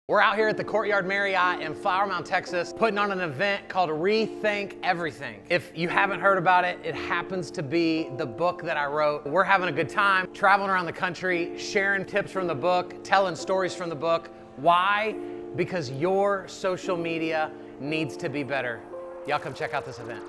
We're out here at the Courtyard Marriott in Flower Mound, Texas, putting on an event called Rethink Everything. If you haven't heard about it, it happens to be the book that I wrote. We're having a good time, traveling around the country, sharing tips from the book, telling stories from the book. Why? Because your social media needs to be better. Y'all come check out this event.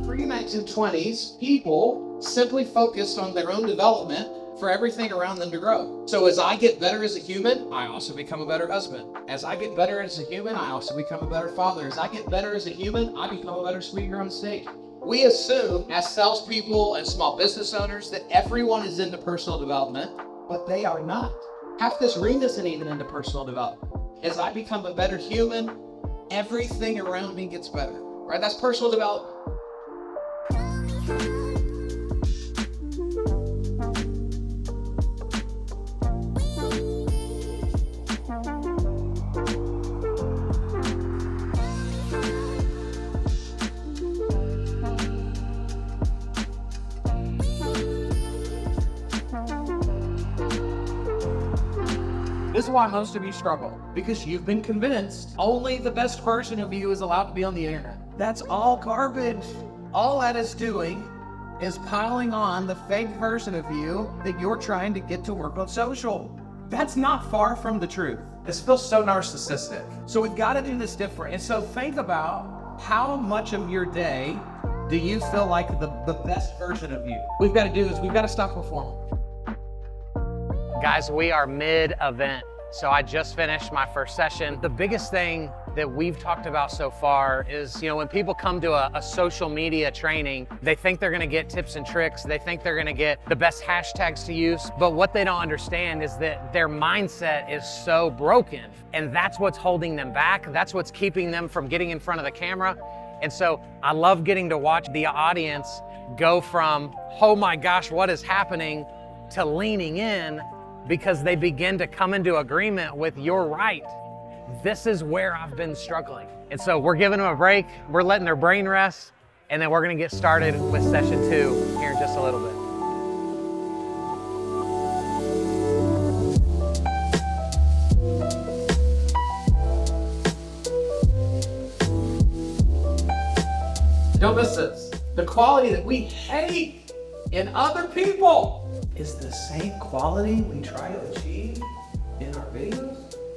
Pre-1920s, people simply focused on their own development for everything around them to grow. So as I get better as a human, I also become a better husband. As I get better as a human, I also become a better father. As I get better as a human, I become a better speaker on stage. We assume as salespeople and small business owners that everyone is into personal development, but they are not. Half this room isn't even into personal development. As I become a better human, everything around me gets better, right? That's personal development. This is why most of you struggle, because you've been convinced only the best version of you is allowed to be on the internet. That's all garbage. All that is doing is piling on the fake version of you that you're trying to get to work on social. That's not far from the truth. It feels so narcissistic. So we've got to do this different. And so think about how much of your day do you feel like the best version of you? We've got to do this. We've got to stop performing. Guys, we are mid-event, so I just finished my first session. The biggest thing that we've talked about so far is, when people come to a social media training, they think they're gonna get tips and tricks, they think they're gonna get the best hashtags to use, but what they don't understand is that their mindset is so broken, and that's what's holding them back, that's what's keeping them from getting in front of the camera. And so I love getting to watch the audience go from, oh my gosh, what is happening, to leaning in, because they begin to come into agreement with, you're right. This is where I've been struggling. And so we're giving them a break, we're letting their brain rest, and then we're gonna get started with session 2 here in just a little bit. Don't miss this. The quality that we hate in other people is the same quality we try to achieve in our videos.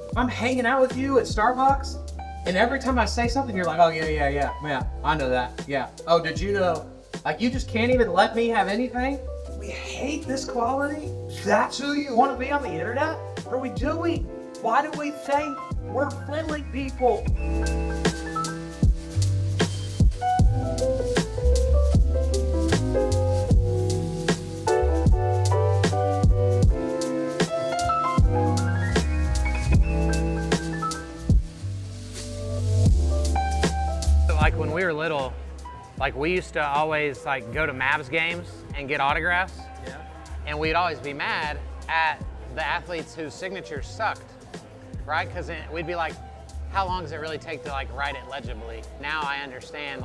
If I'm hanging out with you at Starbucks, and every time I say something, you're like, oh yeah, I know that, yeah. Oh, did you know? Like, you just can't even let me have anything? We hate this quality? That's who you want to be on the internet? What are we doing? Why do we think we're friendly people? Like when we were little, we used to always go to Mavs games and get autographs. Yeah. And we'd always be mad at the athletes whose signatures sucked, right? Because we'd be like, how long does it really take to write it legibly? Now I understand,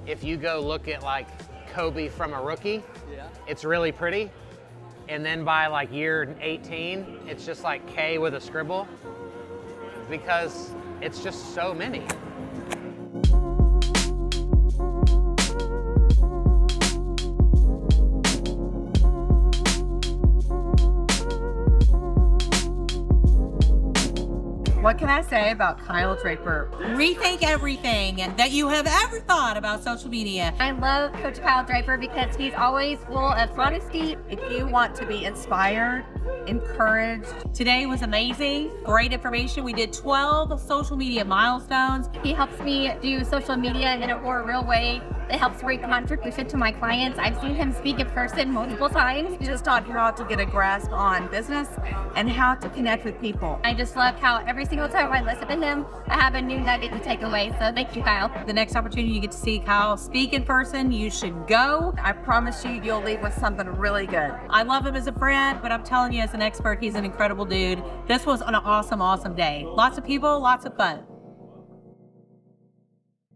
if you go look at Kobe from a rookie, yeah, it's really pretty. And then by year 18, it's just K with a scribble, because it's just so many. What can I say about Kyle Draper? Rethink everything and that you have ever thought about social media. I love Coach Kyle Draper because he's always full of honesty. If you want to be inspired, encouraged, Today was amazing. Great information. We did 12 social media milestones. He helps me do social media in a more real way. that helps bring contribution to my clients. I've seen him speak in person multiple times. He just taught how to get a grasp on business and how to connect with people. I just love how every single time I listen to him, I have a new nugget to take away. So thank you, Kyle. The next opportunity you get to see Kyle speak in person, you should go. I promise you, you'll leave with something really good. I love him as a friend, but I'm telling you, as an expert, he's an incredible dude. This was an awesome, awesome day. Lots of people, lots of fun.